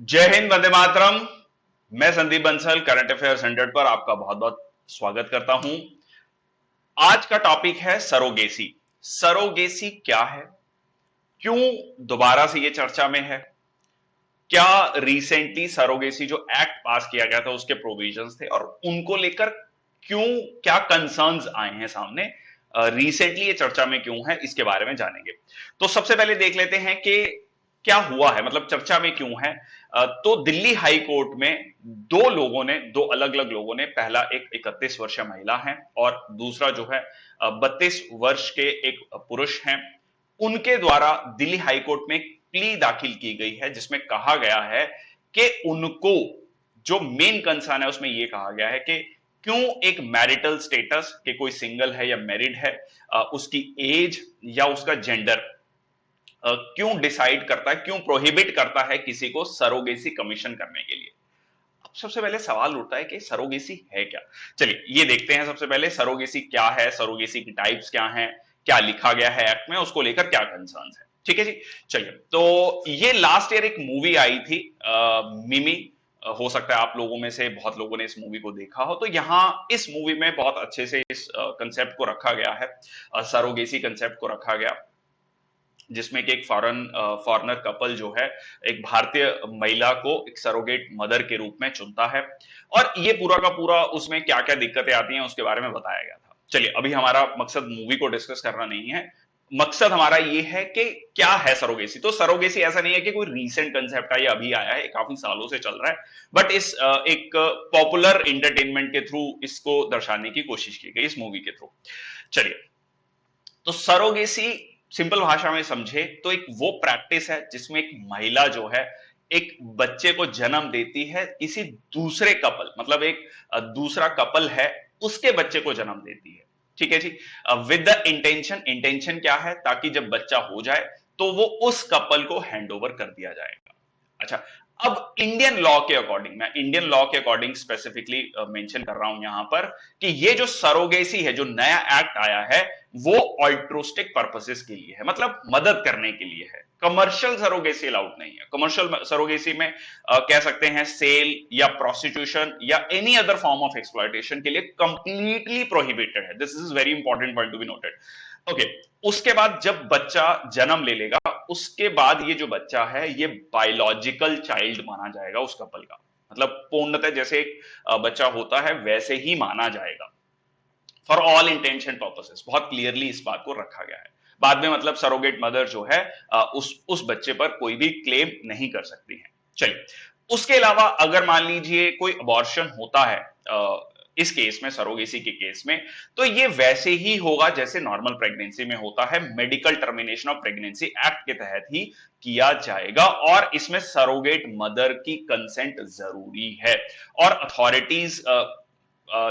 जय हिंद, वंदे मातरम। मैं संदीप बंसल करंट अफेयर्स 100 पर आपका बहुत बहुत स्वागत करता हूं। आज का टॉपिक है सरोगेसी। सरोगेसी क्या है, क्यों दोबारा से ये चर्चा में है, क्या रिसेंटली सरोगेसी जो एक्ट पास किया गया था उसके प्रोविजंस थे और उनको लेकर क्यों, क्या कंसर्न्स आए हैं सामने, रिसेंटली ये चर्चा में क्यों है, इसके बारे में जानेंगे। तो सबसे पहले देख लेते हैं कि क्या हुआ है, मतलब चर्चा में क्यों है। तो दिल्ली हाई कोर्ट में दो अलग अलग लोगों ने, पहला एक 31 वर्षीय महिला है और दूसरा जो है 32 वर्ष के एक पुरुष हैं, उनके द्वारा दिल्ली हाई कोर्ट में प्ली दाखिल की गई है जिसमें कहा गया है कि उनको, जो मेन कंसर्न है उसमें यह कहा गया है कि क्यों एक मैरिटल स्टेटस के कोई सिंगल है या मैरिड है, उसकी एज या उसका जेंडर क्यों डिसाइड करता है, क्यों प्रोहिबिट करता है किसी को सरोगेसी कमीशन करने के लिए। अब सबसे पहले सवाल उठता है कि सरोगेसी है क्या। चलिए ये देखते हैं सबसे पहले सरोगेसी क्या है, सरोगेसी की टाइप्स क्या हैं, क्या लिखा गया है एक्ट में, उसको लेकर क्या कंसर्न है। ठीक है जी। चलिए, तो ये लास्ट ईयर एक मूवी आई थी मिमी। हो सकता है आप लोगों में से बहुत लोगों ने इस मूवी को देखा हो। तो यहां इस मूवी में बहुत अच्छे से इस कंसेप्ट को रखा गया है, सरोगेसी कंसेप्ट को रखा गया, जिसमें कि एक फॉरेनर कपल जो है एक भारतीय महिला को एक सरोगेट मदर के रूप में चुनता है, और ये पूरा का पूरा उसमें क्या क्या दिक्कतें आती हैं उसके बारे में बताया गया था। चलिए, अभी हमारा मकसद मूवी को डिस्कस करना नहीं है, मकसद हमारा ये है कि क्या है सरोगेसी। तो सरोगेसी ऐसा नहीं है कि कोई रीसेंट कंसेप्ट है या अभी आया है, काफी सालों से चल रहा है, बट इस एक पॉपुलर एंटरटेनमेंट के थ्रू इसको दर्शाने की कोशिश की गई इस मूवी के थ्रू। चलिए, तो सरोगेसी सिंपल भाषा में समझे तो एक वो प्रैक्टिस है जिसमें एक महिला जो है एक बच्चे को जन्म देती है किसी दूसरे कपल, मतलब एक दूसरा कपल है उसके बच्चे को जन्म देती है। ठीक है जी। विद द इंटेंशन, इंटेंशन क्या है, ताकि जब बच्चा हो जाए तो वो उस कपल को हैंड ओवर कर दिया जाएगा। अच्छा, अब इंडियन लॉ के अकॉर्डिंग, मैं इंडियन लॉ के अकॉर्डिंग स्पेसिफिकली मेंशन कर रहा हूं यहां पर कि ये जो सरोगेसी है, जो नया एक्ट आया है, वो ऑल्ट्रोस्टिक पर्पसेस के लिए है, मतलब मदद करने के लिए है। कमर्शियल सरोगेसी अलाउड नहीं है। कमर्शियल सरोगेसी में कह सकते हैं सेल या प्रोस्टिट्यूशन या any other form of exploitation के लिए कंप्लीटली प्रोहिबिटेड है। This is very important point to be noted. Okay, उसके बाद जब बच्चा जन्म ले लेगा, उसके बाद ये जो बच्चा है ये बायोलॉजिकल चाइल्ड माना जाएगा उस कपल का, मतलब पूर्णतः जैसे एक बच्चा होता है वैसे ही माना जाएगा फॉर ऑल इंटेंशन पर्पसेस। बहुत क्लियरली इस बात को रखा गया है। बाद में मतलब सरोगेट मदर जो है उस बच्चे पर कोई भी क्लेम नहीं कर सकती है। चलिए, उसके अलावा अगर मान लीजिए कोई अबॉर्शन होता है इस केस में, सरोगेसी के केस में, तो ये वैसे ही होगा जैसे नॉर्मल प्रेगनेंसी में होता है। Medical termination of pregnancy act के तहत ही किया जाएगा और इसमें सरोगेट मदर की कंसेंट जरूरी है, और अथॉरिटीज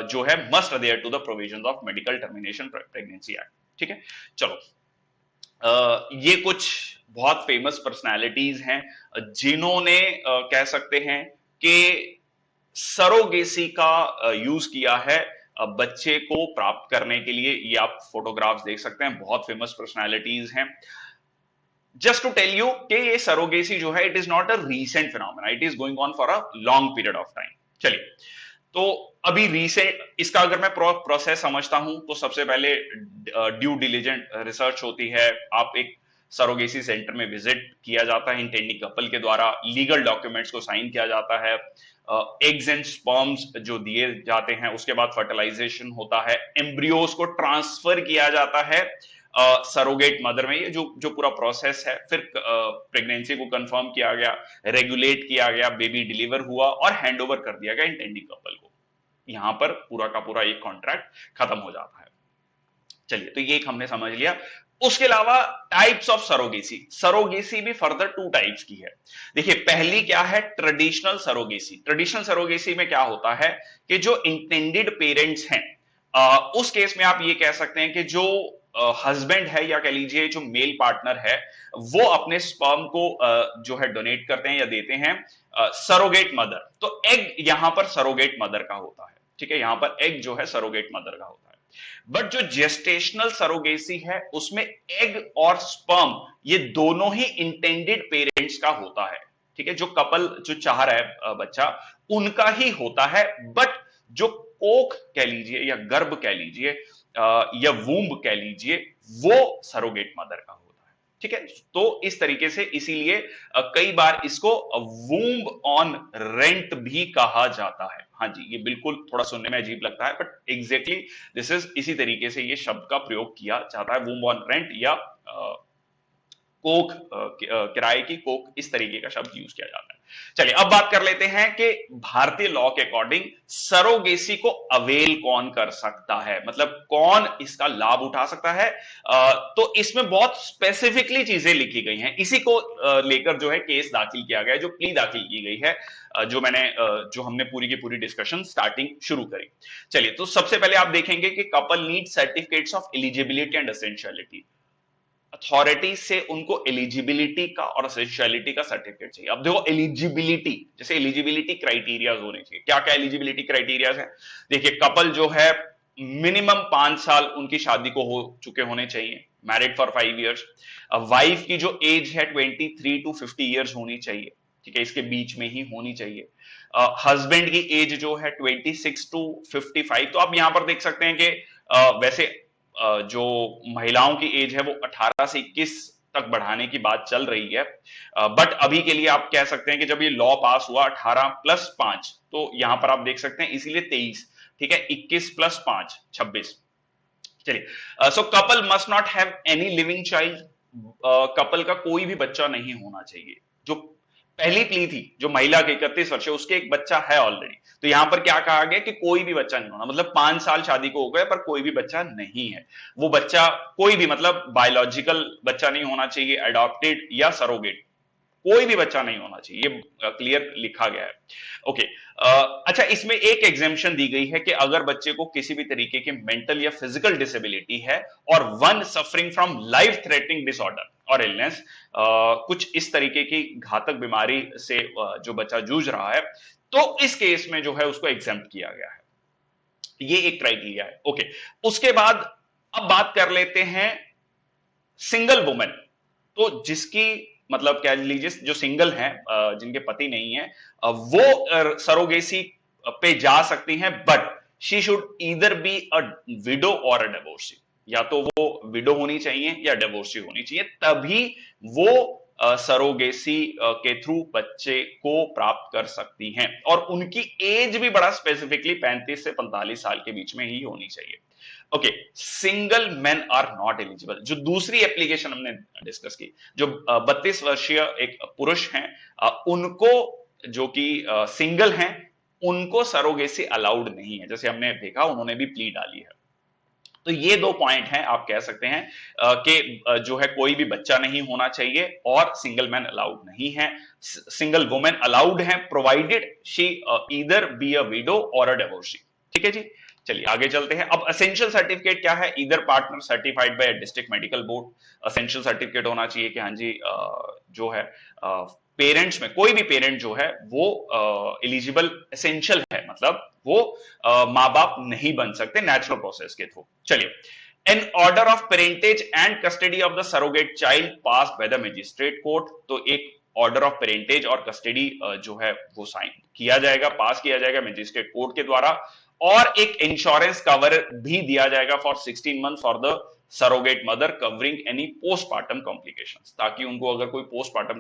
जो है must adhere to the provisions of medical termination pregnancy act. ठीक है। चलो, ये कुछ बहुत फेमस पर्सनालिटीज हैं जिन्होंने कह सकते हैं कि सरोगेसी का यूज किया है बच्चे को प्राप्त करने के लिए। ये आप फोटोग्राफ्स देख सकते हैं, बहुत फेमस पर्सनालिटीज हैं। जस्ट टू टेल यू कि ये सरोगेसी जो है it is not a recent phenomena, it is going on for a long period of time. चलिए, तो अभी रीसेंट इसका अगर मैं प्रोसेस समझता हूं तो सबसे पहले ड्यू डिलिजेंट रिसर्च होती है। आप एक सरोगेसी सेंटर में विजिट किया जाता है इंटेंडिंग कपल के द्वारा, लीगल डॉक्यूमेंट्स को साइन किया जाता है, एग्स एंड स्पर्म्स जो दिए जाते हैं, उसके बाद फर्टिलाइजेशन होता है, एम्ब्रियोज को ट्रांसफर किया जाता है सरोगेट मदर में। ये जो जो पूरा प्रोसेस है, फिर प्रेगनेंसी को कंफर्म किया गया, रेगुलेट किया गया, बेबी डिलीवर हुआ और हैंड ओवर कर दिया गया इंटेंडिंग कपल को। यहां पर पूरा का पूरा एक कॉन्ट्रैक्ट खत्म हो जाता है। चलिए, तो ये एक हमने समझ लिया। उसके अलावा टाइप्स ऑफ सरोगेसी, सरोगेसी भी फर्दर टू टाइप्स की है। देखिए, पहली क्या है, ट्रेडिशनल सरोगेसी। ट्रेडिशनल सरोगेसी में क्या होता है कि जो इंटेंडेड पेरेंट्स हैं, उस केस में आप ये कह सकते हैं कि जो हस्बैंड है या कह लीजिए जो मेल पार्टनर है, वो अपने स्पर्म को जो है डोनेट करते हैं या देते हैं सरोगेट मदर। तो एग यहां पर सरोगेट मदर का होता है। ठीक है, यहां पर एग जो है सरोगेट मदर का होता है। बट जो जेस्टेशनल सरोगेसी है उसमें एग और स्पर्म ये दोनों ही इंटेंडेड पेरेंट्स का होता है। ठीक है, जो कपल जो चाह रहा है बच्चा, उनका ही होता है। बट जो कोख कह लीजिए या गर्भ कह लीजिए या वूम्ब कह लीजिए, वो सरोगेट मदर का होता है। ठीक है, तो इस तरीके से इसीलिए कई बार इसको वूम्ब ऑन रेंट भी कहा जाता है। हाँ जी, ये बिल्कुल थोड़ा सुनने में अजीब लगता है, बट एग्जैक्टली दिस इज, इसी तरीके से ये शब्द का प्रयोग किया जाता है, वूम्ब ऑन रेंट या कोख, किराए की कोख, इस तरीके का शब्द यूज किया जाता है। चलिए अब बात कर लेते हैं कि भारतीय लॉ के अकॉर्डिंग सरोगेसी को अवेल कौन कर सकता है, मतलब कौन इसका लाभ उठा सकता है। तो इसमें बहुत स्पेसिफिकली चीजें लिखी गई हैं, इसी को लेकर जो है केस दाखिल किया गया है, जो प्ली दाखिल की गई है, जो हमने पूरी की पूरी डिस्कशन स्टार्टिंग शुरू करी। चलिए, तो सबसे पहले आप देखेंगे कि couple need certificates of eligibility and essentiality. Authority से उनको एलिजिबिलिटी का और एसेंशियलिटी का सर्टिफिकेट चाहिए। अब देखो एलिजिबिलिटी, जैसे एलिजिबिलिटी क्राइटेरियाज होने चाहिए। क्या क्या एलिजिबिलिटी क्राइटेरियाज है? देखिए, कपल जो है मिनिमम 5 साल उनकी शादी को हो चुके होने चाहिए, मैरिड फॉर 5 इयर्स। वाइफ की जो एज है 23 टू 50 इयर्स होनी चाहिए, ठीक है, इसके बीच में ही होनी चाहिए। हस्बैंड की एज जो है 26 टू 55। तो आप यहां पर देख सकते हैं कि वैसे जो महिलाओं की एज है वो 18 से 21 तक बढ़ाने की बात चल रही है, बट अभी के लिए आप कह सकते हैं कि जब ये लॉ पास हुआ 18 प्लस 5, तो यहां पर आप देख सकते हैं इसीलिए 23, ठीक है, 21 प्लस 5 26। चलिए, so couple must not have any living child. Couple का कोई भी बच्चा नहीं होना चाहिए। जो पहली प्ली थी, जो महिला के 31 वर्ष है, उसके एक बच्चा है ऑलरेडी, तो यहां पर क्या कहा गया कि कोई भी बच्चा नहीं होना, मतलब 5 साल शादी को हो गए पर कोई भी बच्चा नहीं है। वो बच्चा कोई भी, मतलब बायोलॉजिकल बच्चा नहीं होना चाहिए, अडॉप्टेड या सरोगेट, कोई भी बच्चा नहीं होना चाहिए, ये क्लियर लिखा गया है। ओके, अच्छा, इसमें एक एग्जेम्पशन दी गई है कि अगर बच्चे को किसी भी तरीके की मेंटल या फिजिकल डिसेबिलिटी है और one suffering from life threatening disorder और इलनेस, कुछ इस तरीके की घातक बीमारी से जो बच्चा जूझ रहा है, तो इस केस में जो है उसको एग्जेम्प्ट किया गया है। ये एक क्राइटेरिया है। ओके, उसके बाद अब बात कर लेते हैं सिंगल वुमेन। तो जिसकी, मतलब कह लीजिए जो सिंगल हैं, जिनके पति नहीं है, वो सरोगेसी पे जा सकती हैं, but she should either be a window और अ डिवोर्सी। या तो वो विडो होनी चाहिए या डिवोर्सी होनी चाहिए, तभी वो सरोगेसी के थ्रू बच्चे को प्राप्त कर सकती हैं। और उनकी एज भी बड़ा स्पेसिफिकली 35 से 45 साल के बीच में ही होनी चाहिए। Okay, single man are not eligible. जो दूसरी एप्लीकेशन हमने डिस्कस की, जो 32 वर्षीय एक पुरुष हैं, उनको, जो कि सिंगल हैं, उनको सरोगेसी अलाउड नहीं है। जैसे हमने देखा, उन्होंने भी प्ली डाली है। तो ये 2 पॉइंट हैं, आप कह सकते हैं कि जो है कोई भी बच्चा नहीं होना चाहिए और सिंगल मैन अलाउड नहीं है। सिंगल वुमेन अलाउड है provided she either be a window और अ डिवोर्सी। ठीक है जी, चलिए आगे चलते हैं। अब एसेंशियल सर्टिफिकेट क्या है? Either partner certified by district medical board. Essential certificate होना चाहिए कि हाँ जी, जो है पेरेंट्स में कोई भी पेरेंट जो है वो एलिजिबल, एसेंशियल है, मतलब वो माँ बाप नहीं बन सकते नेचुरल प्रोसेस के थ्रू। चलिए, an order of parentage and custody of the surrogate child pass by the magistrate court. तो एक ऑर्डर ऑफ पेरेंटेज और कस्टडी जो है वो साइन किया जाएगा, पास किया जाएगा मजिस्ट्रेट कोर्ट के द्वारा, और एक इंश्योरेंस कवर भी दिया जाएगा for 16 month for the surrogate mother covering any postmortem complications, ताकि उनको अगर कोई पोस्टमार्टम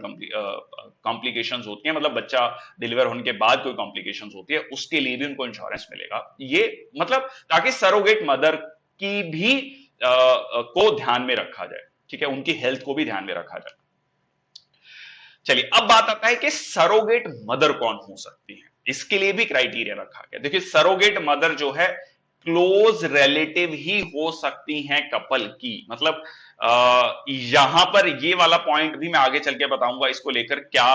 कॉम्प्लिकेशंस होती है, मतलब बच्चा डिलीवर होने के बाद कोई कॉम्प्लिकेशंस होती है, उसके लिए भी उनको इंश्योरेंस मिलेगा। ये मतलब ताकि सरोगेट मदर की भी को ध्यान में रखा जाए, ठीक है, उनकी हेल्थ को भी ध्यान में रखा जाए। चलिए, अब बात आता है कि सरोगेट मदर कौन हो सकती है। इसके लिए भी क्राइटेरिया रखा गया। देखिए, सरोगेट मदर जो है क्लोज रिलेटिव ही हो सकती हैं कपल की, मतलब यहां पर ये वाला पॉइंट भी मैं आगे चल के बताऊंगा, इसको लेकर क्या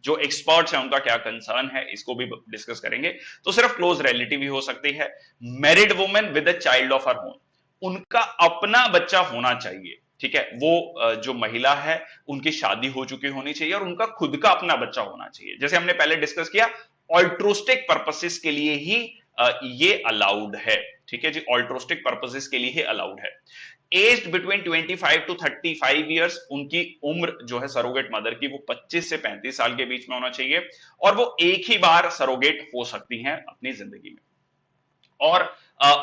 जो एक्सपर्ट्स हैं उनका क्या कंसर्न है, इसको भी डिस्कस करेंगे। तो सिर्फ क्लोज रिलेटिव ही हो सकती है। Married women with a child of her home, उनका अपना बच्चा होना चाहिए, ठीक है, वो जो महिला है उनकी शादी हो चुकी होनी चाहिए और उनका खुद का अपना बच्चा होना चाहिए। जैसे हमने पहले डिस्कस किया, ऑल्ट्रोस्टिक पर्पसेस के लिए ही ये अलाउड है, ठीक है जी, ऑल्ट्रोस्टिक पर्पसेस के लिए ही अलाउड है। एज्ड बिटवीन 25 टू 35 ईयर्स, उनकी उम्र जो है सरोगेट मदर की वो 25 से 35 साल के बीच में होना चाहिए, और वो एक ही बार सरोगेट हो सकती हैं अपनी जिंदगी में। और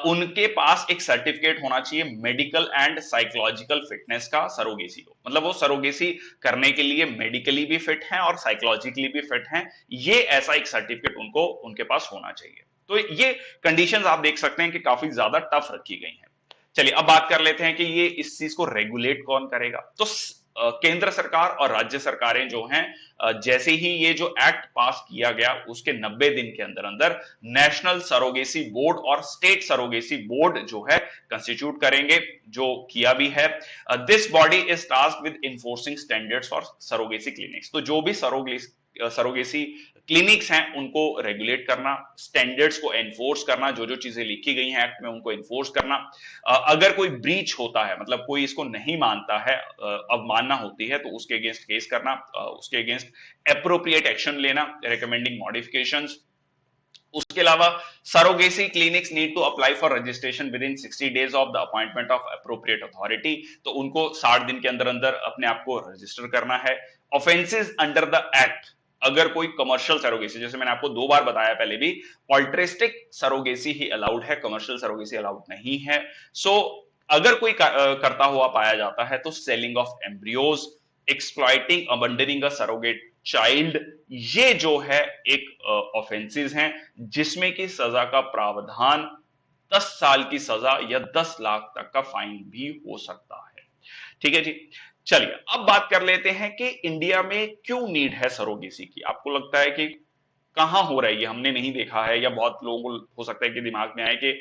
उनके पास एक सर्टिफिकेट होना चाहिए मेडिकल एंड साइकोलॉजिकल फिटनेस का सरोगेसी को, मतलब वो सरोगेसी करने के लिए मेडिकली भी फिट हैं और साइकोलॉजिकली भी फिट हैं, ये ऐसा एक सर्टिफिकेट उनको उनके पास होना चाहिए। तो ये कंडीशंस आप देख सकते हैं कि काफी ज्यादा टफ रखी गई हैं। चलिए अब बात कर लेते हैं कि ये इस चीज को रेगुलेट कौन करेगा। तो केंद्र सरकार और राज्य सरकारें जो हैं, जैसे ही ये जो एक्ट पास किया गया उसके 90 दिन के अंदर अंदर नेशनल सरोगेसी बोर्ड और स्टेट सरोगेसी बोर्ड जो है कंस्टिट्यूट करेंगे, जो किया भी है। This body is task with enforcing standards for surrogacy clinics. तो जो भी सरोगेसी क्लिनिक्स हैं उनको रेगुलेट करना, स्टैंडर्ड्स को एनफोर्स करना, जो जो चीजें लिखी गई हैं एक्ट में उनको एनफोर्स करना। अगर कोई ब्रीच होता है, मतलब कोई इसको नहीं मानता है, अवमानना होती है, तो उसके अगेंस्ट केस करना, उसके अगेंस्ट एप्रोप्रिएट एक्शन लेना, रिकमेंडिंग मॉडिफिकेशंस। उसके अलावा surrogacy clinics need to apply for registration within 60 days of the appointment of appropriate authority. तो उनको 60 दिन के अंदर अंदर अपने आप को रजिस्टर करना है। ऑफेंसेस अंडर द एक्ट, अगर कोई कमर्शियल सरोगेसी, जैसे मैंने आपको 2 बार बताया पहले भी, ऑल्ट्रिस्टिक सरोगेसी ही अलाउड है, कमर्शियल सरोगेसी अलाउड नहीं है। सो अगर कोई करता हुआ पाया जाता है तो selling of embryos, exploiting abandoning a surrogate child, ये जो है एक ऑफेंसेस हैं जिसमें कि सजा का प्रावधान 10 साल की सजा या 10 लाख तक का फाइन भी हो सकता है। ठीक है जी। चलिए अब बात कर लेते हैं कि इंडिया में क्यों नीड है सरोगेसी की। आपको लगता है कि कहां हो रहा है ये, हमने नहीं देखा है, या बहुत लोगों को हो सकता है कि दिमाग में आए कि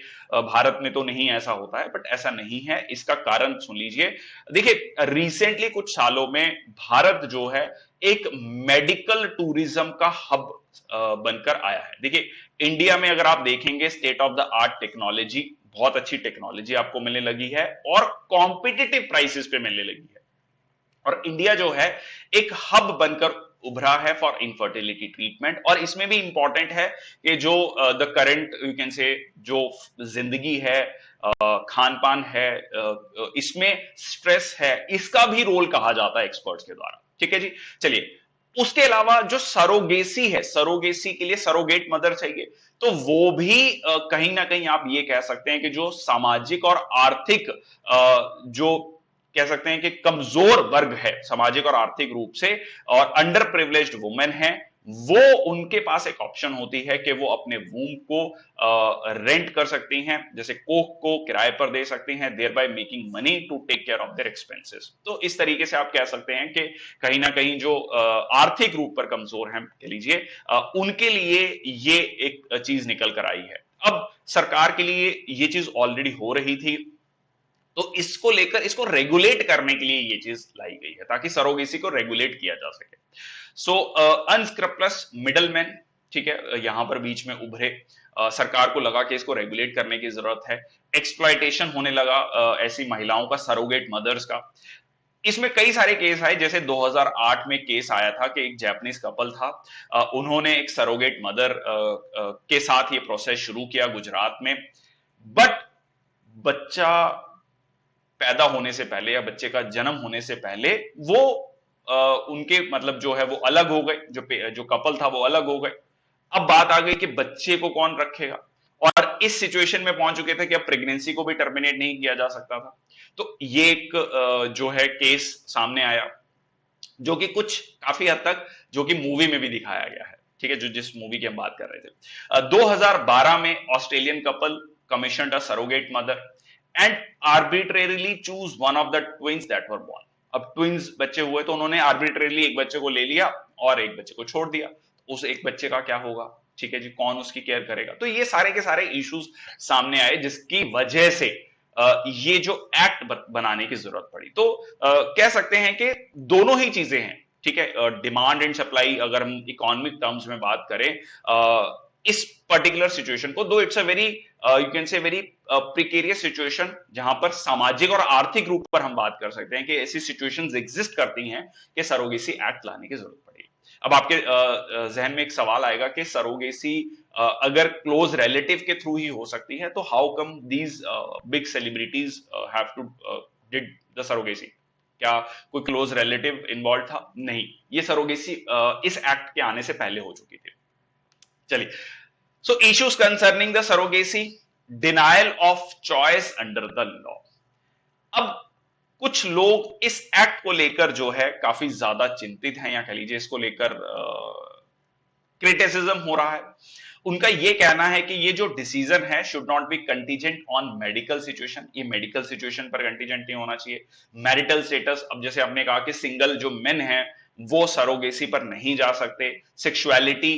भारत में तो नहीं ऐसा होता है, बट ऐसा नहीं है। इसका कारण सुन लीजिए। देखिए रिसेंटली कुछ सालों में भारत जो है एक मेडिकल टूरिज्म का हब बनकर आया है। देखिए इंडिया में अगर आप देखेंगे state of the art technology, बहुत अच्छी टेक्नोलॉजी आपको मिलने लगी है और कॉम्पिटिटिव प्राइसेस पे मिलने लगी है, और इंडिया जो है एक हब बनकर उभरा है फॉर इनफर्टिलिटी ट्रीटमेंट। और इसमें भी इंपॉर्टेंट है कि जो the current you can say जो जिंदगी है, खान पान है, इसमें स्ट्रेस है, इसका भी रोल कहा जाता है एक्सपर्ट्स के द्वारा। ठीक है जी। चलिए उसके अलावा जो सरोगेसी है, सरोगेसी के लिए सरोगेट मदर चाहिए, तो वो भी कहीं ना कहीं आप ये कह सकते हैं कि जो सामाजिक और आर्थिक जो कह सकते हैं कि कमजोर वर्ग है सामाजिक और आर्थिक रूप से, और अंडर प्रिविलेज्ड वुमेन है, वो उनके पास एक ऑप्शन होती है कि वो अपने वूम को रेंट कर सकती हैं, जैसे कोख को किराए पर दे सकती हैं, thereby making money to take care of their expenses. तो इस तरीके से आप कह सकते हैं कि कहीं ना कहीं जो आर्थिक रूप पर कमजोर हैं कह लीजिए, उनके लिए ये एक चीज निकल कर आई है। अब सरकार के लिए ये चीज ऑलरेडी हो रही थी, तो इसको लेकर इसको रेगुलेट करने के लिए ये चीज लाई गई है ताकि सरोगेसी को रेगुलेट किया जा सके। सो अनस्क्रप्लस मिडलमैन, ठीक है, यहां पर बीच में उभरे, सरकार को लगा कि इसको रेगुलेट करने की जरूरत है। एक्सप्लॉयटेशन होने लगा ऐसी महिलाओं का, सरोगेट मदर्स का। इसमें कई सारे केस आए, जैसे 2008 में केस आया था कि एक जापानीज कपल था, उन्होंने एक सरोगेट मदर के साथ ये प्रोसेस शुरू किया गुजरात में, बट बच्चा पैदा होने से पहले या बच्चे का जन्म होने से पहले वो उनके मतलब जो है वो अलग हो गए, जो कपल था वो अलग हो गए। अब बात आ गई कि बच्चे को कौन रखेगा, और इस सिचुएशन में पहुंच चुके थे कि अब प्रेगनेंसी को भी टर्मिनेट नहीं किया जा सकता था। तो ये एक जो है केस सामने आया, जो कि कुछ काफी हद तक जो कि मूवी में भी दिखाया गया है। ठीक है, जो जिस मूवी की हम बात कर रहे थे, 2012 में Australian couple commissioned a surrogate mother and arbitrarily choose one of the twins that were born. अब ट्विंस बच्चे हुए तो उन्होंने आर्बिट्रेरीली एक बच्चे को ले लिया और एक बच्चे को छोड़ दिया। उस एक बच्चे का क्या होगा, ठीक है जी, कौन उसकी केयर करेगा। तो ये सारे के सारे इश्यूज सामने आए जिसकी वजह से ये जो एक्ट बनाने की जरूरत पड़ी। तो कह सकते हैं कि दोनों ही चीजें हैं। ठीक है, डिमांड एंड सप्लाई, अगर हम इकोनॉमिक टर्म्स में बात करें इस पर्टिकुलर सिचुएशन को, दो it's a very you can say very precarious situation, जहां पर सामाजिक और आर्थिक रूप पर हम बात कर सकते हैं कि ऐसी सिचुएशंस एग्जिस्ट करती हैं कि सरोगेसी एक्ट लाने की जरूरत पड़ी। अब आपके जहन में एक सवाल आएगा कि सरोगेसी अगर क्लोज रिलेटिव के थ्रू ही हो सकती है, तो how come these big celebrities have to did the surrogacy, क्या कोई क्लोज रिलेटिव इन्वॉल्व था? नहीं, ये सरोगेसी इस एक्ट के आने से पहले हो चुकी थी। चलिए, so issues concerning the surrogacy, denial of choice under the law. अब कुछ लोग इस एक्ट को लेकर जो है काफी ज्यादा चिंतित हैं, या कह लीजिए इसको लेकर क्रिटिसिज्म हो रहा है। उनका यह कहना है कि ये जो डिसीजन है should not be contingent on medical situation, ये मेडिकल सिचुएशन पर कंटीजेंट नहीं होना चाहिए। मैरिटल स्टेटस, अब जैसे आपने कहा कि सिंगल जो मेन है वो सरोगेसी पर नहीं जा सकते। सेक्सुअलिटी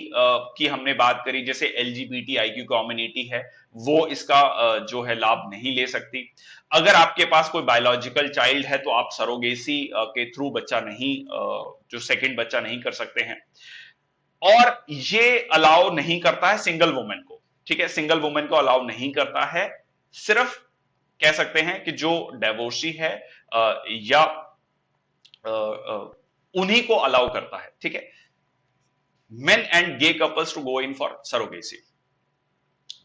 की हमने बात करी, जैसे LGBTIQ कम्युनिटी है वो इसका जो है लाभ नहीं ले सकती। अगर आपके पास कोई बायोलॉजिकल चाइल्ड है तो आप सरोगेसी के थ्रू बच्चा नहीं, जो सेकंड बच्चा नहीं कर सकते हैं। और ये अलाउ नहीं करता है सिंगल वुमेन को, ठीक है, सिंगल वुमेन को अलाउ नहीं करता है, सिर्फ कह सकते हैं कि जो डिवोर्सी है या उन्हीं को अलाउ करता है, ठीक है। Men and gay couples to go in for surrogacy.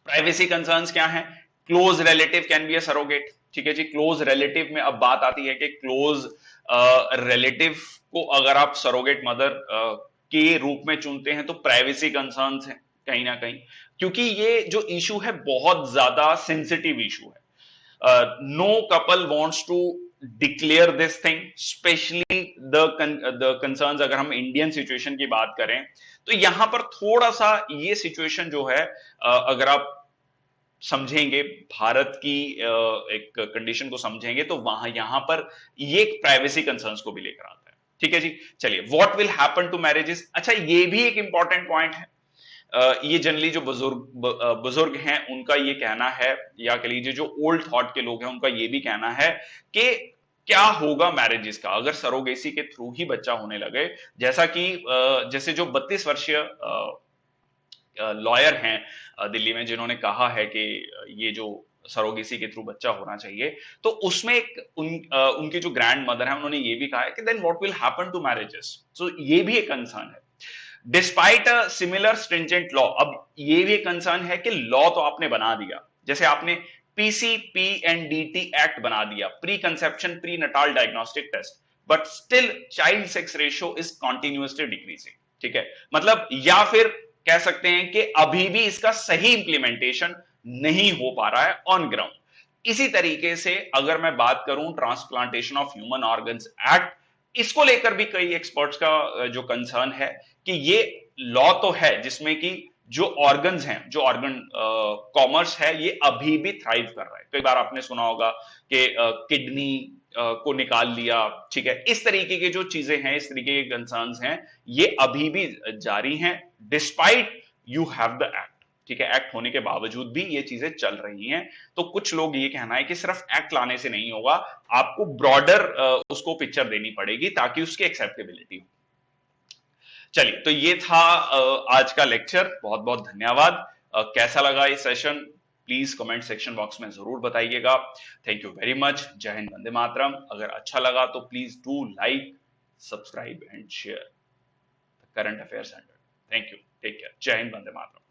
Privacy concerns क्या है? Close relative can be a surrogate, ठीक है जी। क्लोज रिलेटिव में अब बात आती है कि क्लोज रिलेटिव को अगर आप सरोगेट मदर के रूप में चुनते हैं तो प्राइवेसी कंसर्न्स है कहीं ना कहीं, क्योंकि ये जो इशू है बहुत ज्यादा सेंसिटिव इशू है। No couple wants to declare this thing, specially the concerns. अगर हम इंडियन सिचुएशन की बात करें तो यहां पर थोड़ा सा ये सिचुएशन जो है, अगर आप समझेंगे भारत की एक कंडीशन को समझेंगे तो वहां यहां पर ये प्राइवेसी कंसर्न्स को भी लेकर आता है, ठीक है जी। चलिए, what will happen to marriages, अच्छा ये भी एक इंपॉर्टेंट पॉइंट है। ये जनरली जो बुजुर्ग हैं उनका ये कहना है, या कह लीजिए जो ओल्ड थॉट के लोग हैं उनका ये भी कहना है कि क्या होगा मैरिजेस का अगर सरोगेसी के थ्रू ही बच्चा होने लगे। जैसा कि जैसे जो 32 वर्षीय लॉयर हैं दिल्ली में जिन्होंने कहा है कि ये जो सरोगेसी के थ्रू बच्चा होना चाहिए, तो उसमें उनकी जो ग्रैंड मदर है उन्होंने ये भी कहा है कि then what will happen to marriages. So ये भी एक कंसर्न है despite a similar stringent law. अब ये भी एक कंसर्न है कि लॉ तो आपने बना दिया, जैसे आपने PCPNDT एक्ट बना दिया, pre conception pre natal diagnostic test, but still child sex ratio is continuously decreasing, ठीक है। मतलब या फिर कह सकते हैं कि अभी भी इसका सही इंप्लीमेंटेशन नहीं हो पा रहा है ऑन ग्राउंड। इसी तरीके से अगर मैं बात करूं transplantation of human organs act, इसको लेकर भी कई एक्सपर्ट्स का जो कंसर्न है कि ये लॉ तो है जिसमें कि जो ऑर्गन्स हैं, जो ऑर्गन कॉमर्स है, ये अभी भी थ्राइव कर रहा है। कई बार आपने सुना होगा कि किडनी को निकाल लिया, ठीक है। इस तरीके की जो चीजें हैं, इस तरीके के कंसर्न्स हैं, ये अभी भी जारी हैं despite you have the act, ठीक है। एक्ट होने के बावजूद भी ये चीजें चल रही हैं। तो कुछ लोग ये कहना है कि सिर्फ एक्ट लाने से नहीं होगा, आपको ब्रॉडर उसको पिक्चर देनी पड़ेगी ताकि उसकी एक्सेप्टेबिलिटी हो। चलिए, तो ये था आज का लेक्चर। बहुत बहुत धन्यवाद। कैसा लगा ये session please comment section box में जरूर बताइएगा। Thank you very much. जय हिंद, वंदे मातरम। अगर अच्छा लगा तो please do like, subscribe and share current affairs 100। Thank you, take care. जय हिंद, वंदे मातरम।